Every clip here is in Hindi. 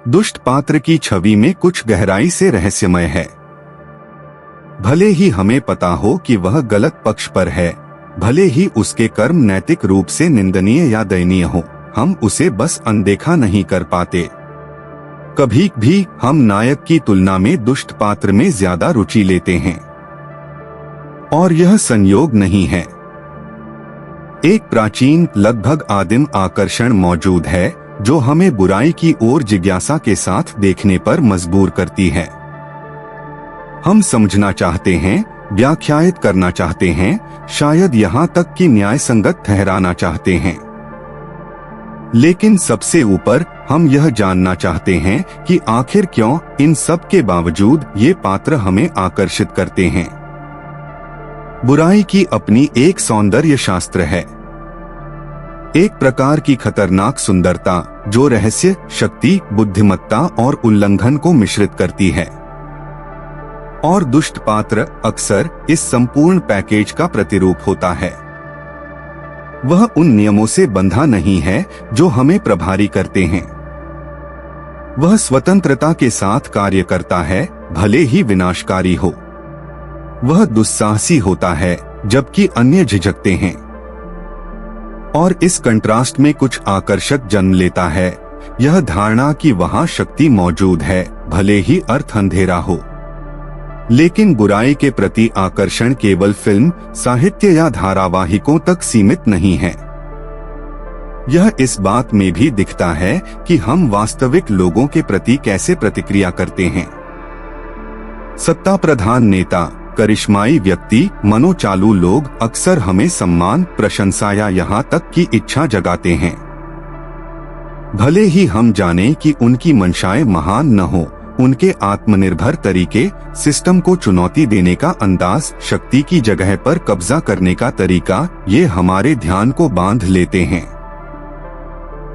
दुष्ट पात्र की छवि में कुछ गहराई से रहस्यमय है। भले ही हमें पता हो कि वह गलत पक्ष पर है, भले ही उसके कर्म नैतिक रूप से निंदनीय या दयनीय हो, हम उसे बस अनदेखा नहीं कर पाते। कभी भी हम नायक की तुलना में दुष्ट पात्र में ज्यादा रुचि लेते हैं, और यह संयोग नहीं है। एक प्राचीन, लगभग आदिम आकर्षण मौजूद है जो हमें बुराई की ओर जिज्ञासा के साथ देखने पर मजबूर करती है। हम समझना चाहते हैं, व्याख्यायित करना चाहते हैं, शायद यहाँ तक कि न्याय संगत ठहराना चाहते हैं। लेकिन सबसे ऊपर हम यह जानना चाहते हैं कि आखिर क्यों इन सब के बावजूद ये पात्र हमें आकर्षित करते हैं। बुराई की अपनी एक सौंदर्य शास्त्र है, एक प्रकार की खतरनाक सुंदरता जो रहस्य, शक्ति, बुद्धिमत्ता और उल्लंघन को मिश्रित करती है। और दुष्ट पात्र अक्सर इस संपूर्ण पैकेज का प्रतिरूप होता है। वह उन नियमों से बंधा नहीं है जो हमें प्रभारी करते हैं। वह स्वतंत्रता के साथ कार्य करता है, भले ही विनाशकारी हो। वह दुस्साहसी होता है जबकि अन्य झिझकते हैं। और इस कंट्रास्ट में कुछ आकर्षक जन्म लेता है, यह धारणा कि वहां शक्ति मौजूद है, भले ही अर्थ अंधेरा हो। लेकिन बुराई के प्रति आकर्षण केवल फिल्म, साहित्य या धारावाहिकों तक सीमित नहीं है। यह इस बात में भी दिखता है कि हम वास्तविक लोगों के प्रति कैसे प्रतिक्रिया करते हैं। सत्ता प्रधान नेता, करिश्माई व्यक्ति, मनोचालू लोग अक्सर हमें सम्मान, प्रशंसा या यहाँ तक की इच्छा जगाते हैं। भले ही हम जानें कि उनकी मंशाएं महान न हो, उनके आत्मनिर्भर तरीके, सिस्टम को चुनौती देने का अंदाज, शक्ति की जगह पर कब्जा करने का तरीका, ये हमारे ध्यान को बांध लेते हैं।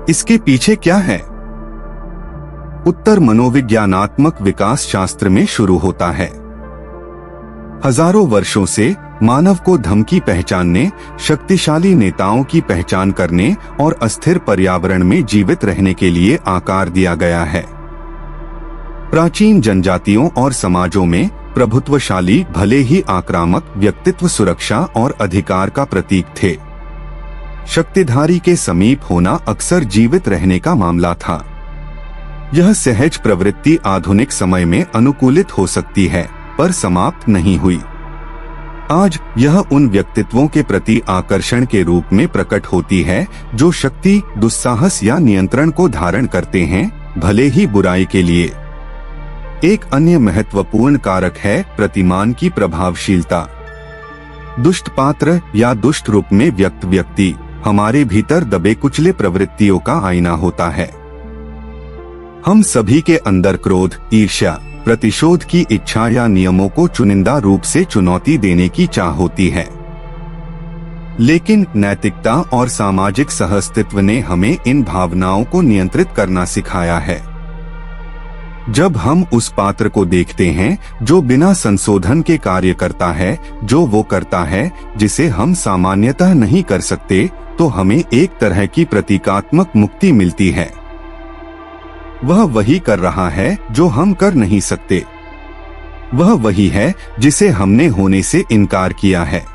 इसके पीछे क्या है? उत्तर मनोविज्ञानात्मक विकास शास्त्र में शुरू होता है। हजारों वर्षों से मानव को धमकी पहचानने, शक्तिशाली नेताओं की पहचान करने और अस्थिर पर्यावरण में जीवित रहने के लिए आकार दिया गया है। प्राचीन जनजातियों और समाजों में प्रभुत्वशाली, भले ही आक्रामक व्यक्तित्व सुरक्षा और अधिकार का प्रतीक थे। शक्तिधारी के समीप होना अक्सर जीवित रहने का मामला था। यह सहज प्रवृत्ति आधुनिक समय में अनुकूलित हो सकती है, पर समाप्त नहीं हुई। आज यह उन व्यक्तित्वों के प्रति आकर्षण के रूप में प्रकट होती है जो शक्ति, दुस्साहस या नियंत्रण को धारण करते हैं, भले ही बुराई के लिए। एक अन्य महत्वपूर्ण कारक है प्रतिमान की प्रभावशीलता। दुष्ट पात्र या दुष्ट रूप में व्यक्त व्यक्ति हमारे भीतर दबे कुचले प्रवृत्तियों का आईना होता है। हम सभी के अंदर क्रोध, ईर्ष्या, प्रतिशोध की इच्छा या नियमों को चुनिंदा रूप से चुनौती देने की चाह होती है। लेकिन नैतिकता और सामाजिक सहअस्तित्व ने हमें इन भावनाओं को नियंत्रित करना सिखाया है। जब हम उस पात्र को देखते हैं जो बिना संशोधन के कार्य करता है, जो वो करता है जिसे हम सामान्यतः नहीं कर सकते, तो हमें एक तरह की प्रतीकात्मक मुक्ति मिलती है। वह वही कर रहा है जो हम कर नहीं सकते। वह वही है जिसे हमने होने से इनकार किया है।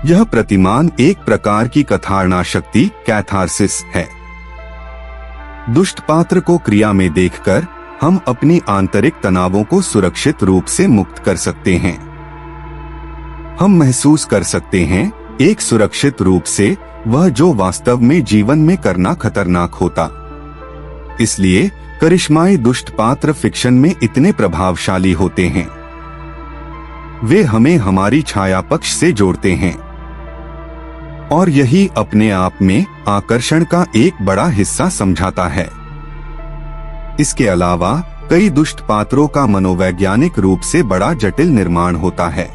यह प्रतिमान एक प्रकार की कथारणा शक्ति, कैथारसिस है। दुष्ट पात्र को क्रिया में देखकर हम अपनी आंतरिक तनावों को सुरक्षित रूप से मुक्त कर सकते हैं। हम महसूस कर सकते हैं एक सुरक्षित रूप से वह जो वास्तव में जीवन में करना खतरनाक होता। इसलिए करिश्माई दुष्ट पात्र फिक्शन में इतने प्रभावशाली होते हैं। वे हमें हमारी छाया पक्ष से जोड़ते हैं, और यही अपने आप में आकर्षण का एक बड़ा हिस्सा समझाता है। इसके अलावा कई दुष्ट पात्रों का मनोवैज्ञानिक रूप से बड़ा जटिल निर्माण होता है।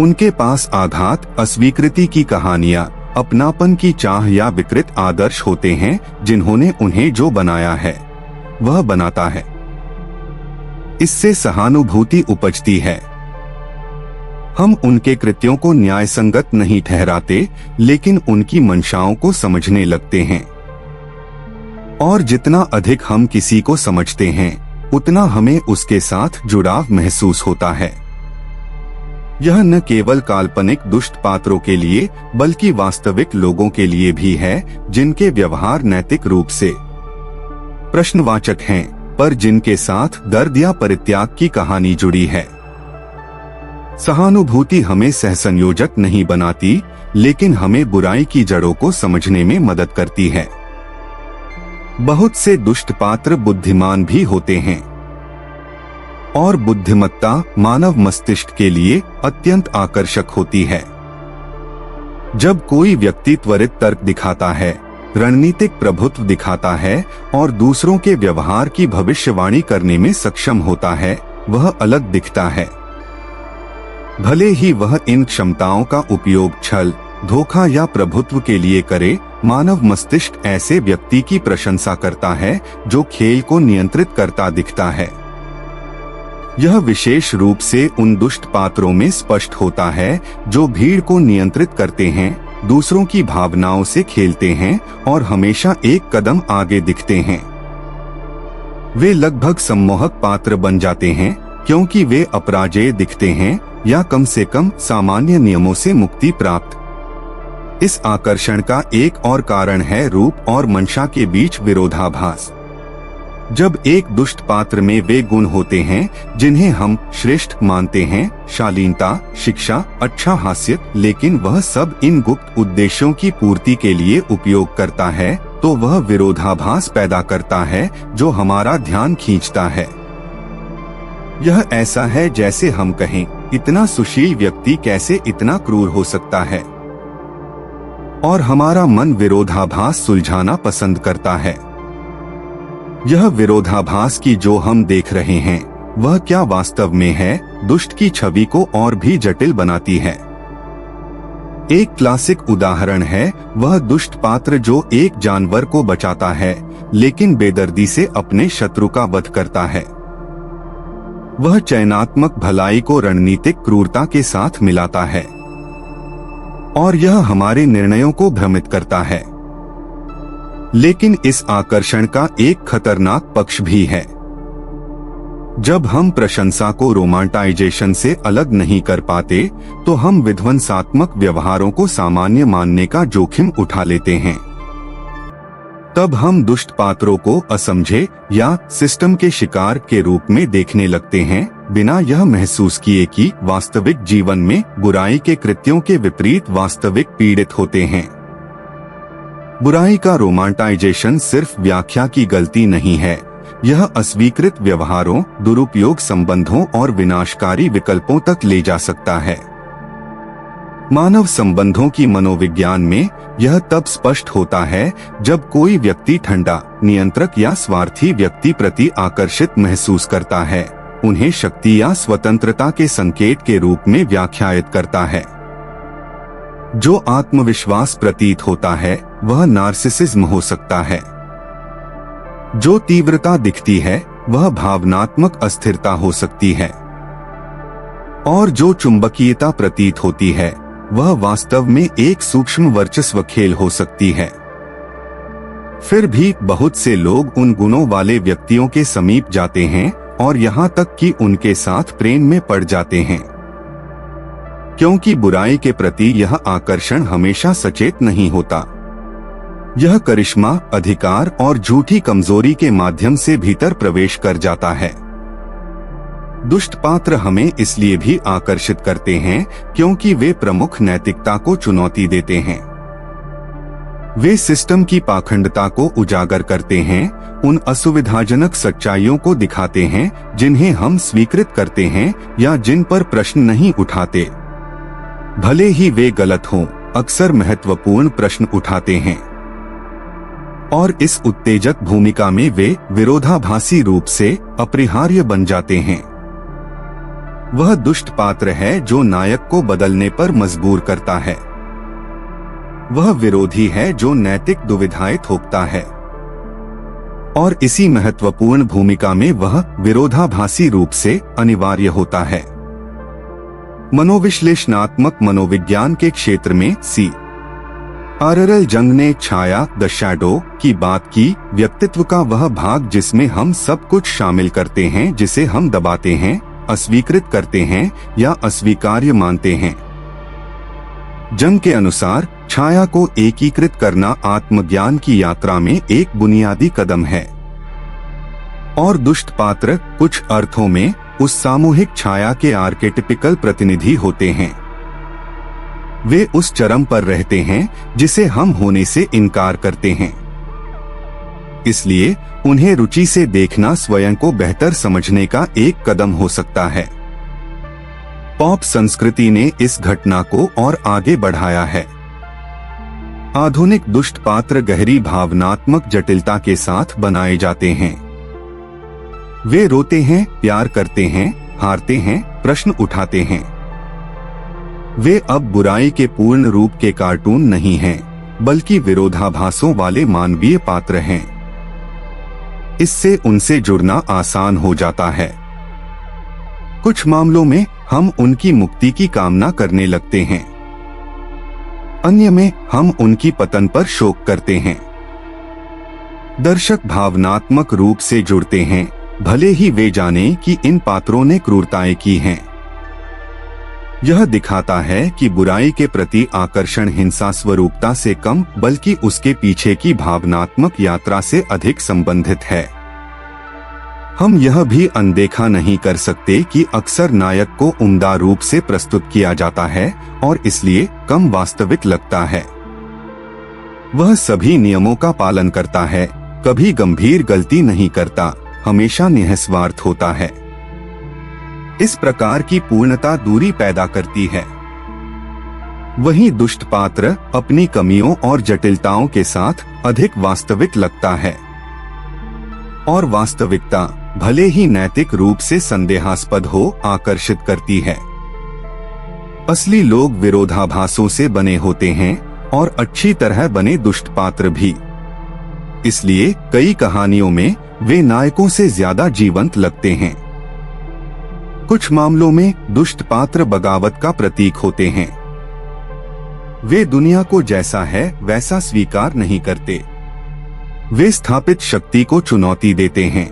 उनके पास आघात, अस्वीकृति की कहानियां, अपनापन की चाह या विकृत आदर्श होते हैं जिन्होंने उन्हें जो बनाया है वह बनाता है। इससे सहानुभूति उपजती है। हम उनके कृत्यों को न्यायसंगत नहीं ठहराते, लेकिन उनकी मंशाओं को समझने लगते हैं। और जितना अधिक हम किसी को समझते हैं उतना हमें उसके साथ जुड़ाव महसूस होता है। यह न केवल काल्पनिक दुष्ट पात्रों के लिए बल्कि वास्तविक लोगों के लिए भी है, जिनके व्यवहार नैतिक रूप से प्रश्नवाचक हैं, पर जिनके साथ दर्द या परित्याग की कहानी जुड़ी है। सहानुभूति हमें सहसंयोजक नहीं बनाती, लेकिन हमें बुराई की जड़ों को समझने में मदद करती है। बहुत से दुष्ट पात्र बुद्धिमान भी होते हैं, और बुद्धिमत्ता मानव मस्तिष्क के लिए अत्यंत आकर्षक होती है। जब कोई व्यक्ति त्वरित तर्क दिखाता है, रणनीतिक प्रभुत्व दिखाता है और दूसरों के व्यवहार की भविष्यवाणी करने में सक्षम होता है, वह अलग दिखता है। भले ही वह इन क्षमताओं का उपयोग छल, धोखा या प्रभुत्व के लिए करे, मानव मस्तिष्क ऐसे व्यक्ति की प्रशंसा करता है जो खेल को नियंत्रित करता दिखता है। यह विशेष रूप से उन दुष्ट पात्रों में स्पष्ट होता है जो भीड़ को नियंत्रित करते हैं, दूसरों की भावनाओं से खेलते हैं और हमेशा एक कदम आगे दिखते हैं। वे लगभग सम्मोहक पात्र बन जाते हैं क्योंकि वे अपराजेय दिखते हैं या कम से कम सामान्य नियमों से मुक्ति प्राप्त। इस आकर्षण का एक और कारण है रूप और मंशा के बीच विरोधाभास। जब एक दुष्ट पात्र में वे गुण होते हैं जिन्हें हम श्रेष्ठ मानते हैं, शालीनता, शिक्षा, अच्छा हास्य, लेकिन वह सब इन गुप्त उद्देश्यों की पूर्ति के लिए उपयोग करता है, तो वह विरोधाभास पैदा करता है जो हमारा ध्यान खींचता है। यह ऐसा है जैसे हम कहें, इतना सुशील व्यक्ति कैसे इतना क्रूर हो सकता है, और हमारा मन विरोधाभास सुलझाना पसंद करता है। यह विरोधाभास की जो हम देख रहे हैं वह क्या वास्तव में है, दुष्ट की छवि को और भी जटिल बनाती है। एक क्लासिक उदाहरण है वह दुष्ट पात्र जो एक जानवर को बचाता है लेकिन बेदर्दी से अपने शत्रु का वध करता है। वह चयनात्मक भलाई को रणनीतिक क्रूरता के साथ मिलाता है, और यह हमारे निर्णयों को भ्रमित करता है। लेकिन इस आकर्षण का एक खतरनाक पक्ष भी है। जब हम प्रशंसा को रोमांटाइजेशन से अलग नहीं कर पाते, तो हम विध्वंसात्मक व्यवहारों को सामान्य मानने का जोखिम उठा लेते हैं। तब हम दुष्ट पात्रों को असमझे या सिस्टम के शिकार के रूप में देखने लगते हैं, बिना यह महसूस किए कि वास्तविक जीवन में बुराई के कृत्यों के विपरीत वास्तविक पीड़ित होते हैं। बुराई का रोमांटाइजेशन सिर्फ व्याख्या की गलती नहीं है, यह अस्वीकृत व्यवहारों, दुरुपयोग संबंधों और विनाशकारी विकल्पों तक ले जा सकता है। मानव संबंधों की मनोविज्ञान में यह तब स्पष्ट होता है जब कोई व्यक्ति ठंडा, नियंत्रक या स्वार्थी व्यक्ति प्रति आकर्षित महसूस करता है, उन्हें शक्ति या स्वतंत्रता के संकेत के रूप में व्याख्यायित करता है। जो आत्मविश्वास प्रतीत होता है वह नार्सिसिज्म हो सकता है। जो तीव्रता दिखती है वह भावनात्मक अस्थिरता हो सकती है, और जो चुंबकीयता प्रतीत होती है वह वास्तव में एक सूक्ष्म वर्चस्व खेल हो सकती है। फिर भी बहुत से लोग उन गुणों वाले व्यक्तियों के समीप जाते हैं और यहाँ तक कि उनके साथ प्रेम में पड़ जाते हैं, क्योंकि बुराई के प्रति यह आकर्षण हमेशा सचेत नहीं होता। यह करिश्मा, अधिकार और झूठी कमजोरी के माध्यम से भीतर प्रवेश कर जाता है। दुष्ट पात्र हमें इसलिए भी आकर्षित करते हैं क्योंकि वे प्रमुख नैतिकता को चुनौती देते हैं। वे सिस्टम की पाखंडता को उजागर करते हैं, उन असुविधाजनक सच्चाइयों को दिखाते हैं जिन्हें हम स्वीकृत करते हैं या जिन पर प्रश्न नहीं उठाते। भले ही वे गलत हों, अक्सर महत्वपूर्ण प्रश्न उठाते हैं, और इस उत्तेजक भूमिका में वे विरोधाभासी रूप से अपरिहार्य बन जाते हैं। वह दुष्ट पात्र है जो नायक को बदलने पर मजबूर करता है। वह विरोधी है जो नैतिक दुविधाएं थोपता है, और इसी महत्वपूर्ण भूमिका में वह विरोधाभासी रूप से अनिवार्य होता है। मनोविश्लेषणात्मक मनोविज्ञान के क्षेत्र में आरएल जंग ने छाया द शैडो की बात की, व्यक्तित्व का वह भाग जिसमें हम सब कुछ शामिल करते हैं, जिसे हम दबाते हैं, अस्वीकृत करते हैं या अस्वीकार्य मानते हैं। जंग के अनुसार छाया को एकीकृत करना आत्मज्ञान की यात्रा में एक बुनियादी कदम है, और दुष्ट पात्र कुछ अर्थों में उस सामूहिक छाया के आर्केटिपिकल प्रतिनिधि होते हैं। वे उस चरम पर रहते हैं जिसे हम होने से इनकार करते हैं। इसलिए उन्हें रुचि से देखना स्वयं को बेहतर समझने का एक कदम हो सकता है। पॉप संस्कृति ने इस घटना को और आगे बढ़ाया है। आधुनिक दुष्ट पात्र गहरी भावनात्मक जटिलता के साथ बनाए जाते हैं। वे रोते हैं, प्यार करते हैं, हारते हैं, प्रश्न उठाते हैं। वे अब बुराई के पूर्ण रूप के कार्टून नहीं हैं, बल्कि विरोधाभासों वाले मानवीय पात्र हैं। इससे उनसे जुड़ना आसान हो जाता है। कुछ मामलों में हम उनकी मुक्ति की कामना करने लगते हैं, अन्य में हम उनकी पतन पर शोक करते हैं। दर्शक भावनात्मक रूप से जुड़ते हैं, भले ही वे जानें कि इन पात्रों ने क्रूरताएं की हैं। यह दिखाता है कि बुराई के प्रति आकर्षण हिंसा स्वरूपता से कम, बल्कि उसके पीछे की भावनात्मक यात्रा से अधिक संबंधित है। हम यह भी अनदेखा नहीं कर सकते कि अक्सर नायक को उम्दा रूप से प्रस्तुत किया जाता है और इसलिए कम वास्तविक लगता है। वह सभी नियमों का पालन करता है, कभी गंभीर गलती नहीं करता, हमेशा निस्वार्थ होता है। इस प्रकार की पूर्णता दूरी पैदा करती है। वहीं दुष्ट पात्र अपनी कमियों और जटिलताओं के साथ अधिक वास्तविक लगता है, और वास्तविकता भले ही नैतिक रूप से संदेहास्पद हो, आकर्षित करती है। असली लोग विरोधाभासों से बने होते हैं और अच्छी तरह बने दुष्ट पात्र भी। इसलिए कई कहानियों में वे नायकों से ज्यादा जीवंत लगते हैं। कुछ मामलों में दुष्ट पात्र बगावत का प्रतीक होते हैं। वे दुनिया को जैसा है वैसा स्वीकार नहीं करते। वे स्थापित शक्ति को चुनौती देते हैं,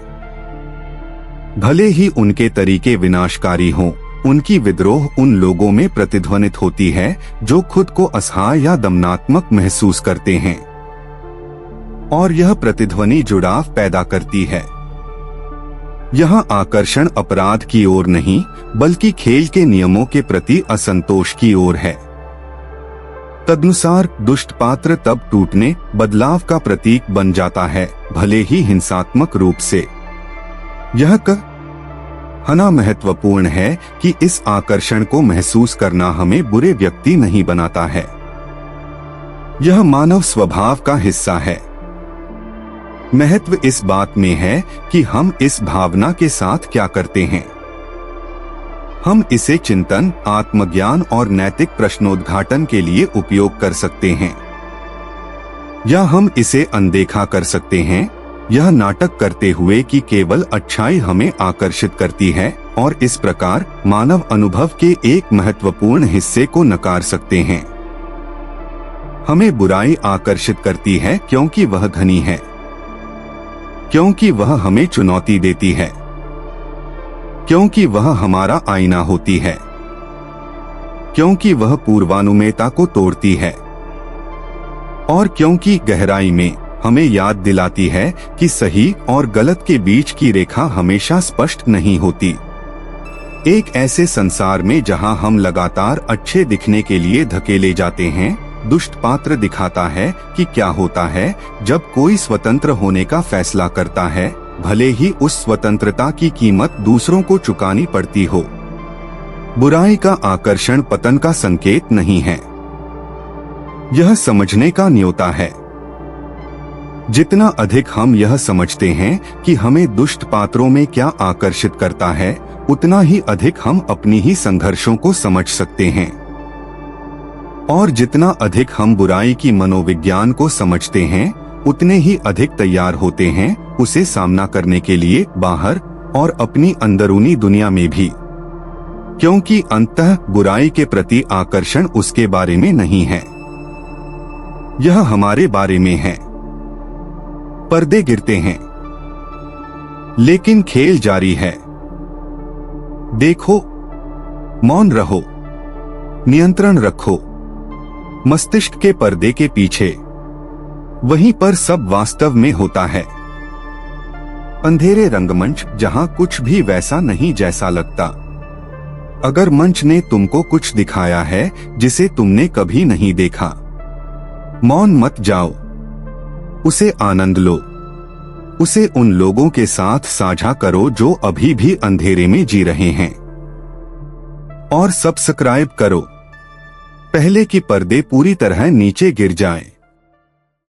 भले ही उनके तरीके विनाशकारी हों। उनकी विद्रोह उन लोगों में प्रतिध्वनित होती है जो खुद को असहाय या दमनात्मक महसूस करते हैं, और यह प्रतिध्वनि जुड़ाव पैदा करती है। यहाँ आकर्षण अपराध की ओर नहीं, बल्कि खेल के नियमों के प्रति असंतोष की ओर है। तदनुसार दुष्ट पात्र तब टूटने, बदलाव का प्रतीक बन जाता है, भले ही हिंसात्मक रूप से। यह कहना महत्वपूर्ण है कि इस आकर्षण को महसूस करना हमें बुरे व्यक्ति नहीं बनाता है। यह मानव स्वभाव का हिस्सा है। महत्व इस बात में है कि हम इस भावना के साथ क्या करते हैं। हम इसे चिंतन, आत्मज्ञान और नैतिक प्रश्नोद्घाटन के लिए उपयोग कर सकते हैं, या हम इसे अनदेखा कर सकते हैं, यह नाटक करते हुए कि केवल अच्छाई हमें आकर्षित करती है, और इस प्रकार मानव अनुभव के एक महत्वपूर्ण हिस्से को नकार सकते हैं। हमें बुराई आकर्षित करती है क्योंकि वह धनी है, क्योंकि वह हमें चुनौती देती है, क्योंकि वह हमारा आईना होती है, क्योंकि वह पूर्वानुमेयता को तोड़ती है, और क्योंकि गहराई में हमें याद दिलाती है कि सही और गलत के बीच की रेखा हमेशा स्पष्ट नहीं होती। एक ऐसे संसार में जहां हम लगातार अच्छे दिखने के लिए धकेले जाते हैं, दुष्ट पात्र दिखाता है कि क्या होता है जब कोई स्वतंत्र होने का फैसला करता है, भले ही उस स्वतंत्रता की कीमत दूसरों को चुकानी पड़ती हो। बुराई का आकर्षण पतन का संकेत नहीं है, यह समझने का न्योता है। जितना अधिक हम यह समझते हैं कि हमें दुष्ट पात्रों में क्या आकर्षित करता है, उतना ही अधिक हम अपनी ही संघर्षों को समझ सकते हैं। और जितना अधिक हम बुराई की मनोविज्ञान को समझते हैं, उतने ही अधिक तैयार होते हैं उसे सामना करने के लिए बाहर और अपनी अंदरूनी दुनिया में भी, क्योंकि अंततः बुराई के प्रति आकर्षण उसके बारे में नहीं है, यह हमारे बारे में है। पर्दे गिरते हैं, लेकिन खेल जारी है। देखो, मौन रहो, नियंत्रण रखो। मस्तिष्क के पर्दे के पीछे, वहीं पर सब वास्तव में होता है। अंधेरे रंगमंच, जहां कुछ भी वैसा नहीं जैसा लगता। अगर मंच ने तुमको कुछ दिखाया है जिसे तुमने कभी नहीं देखा, मौन मत जाओ, उसे आनंद लो। उसे उन लोगों के साथ साझा करो जो अभी भी अंधेरे में जी रहे हैं। और सब्सक्राइब करो, पहले कि पर्दे पूरी तरह नीचे गिर जाएं।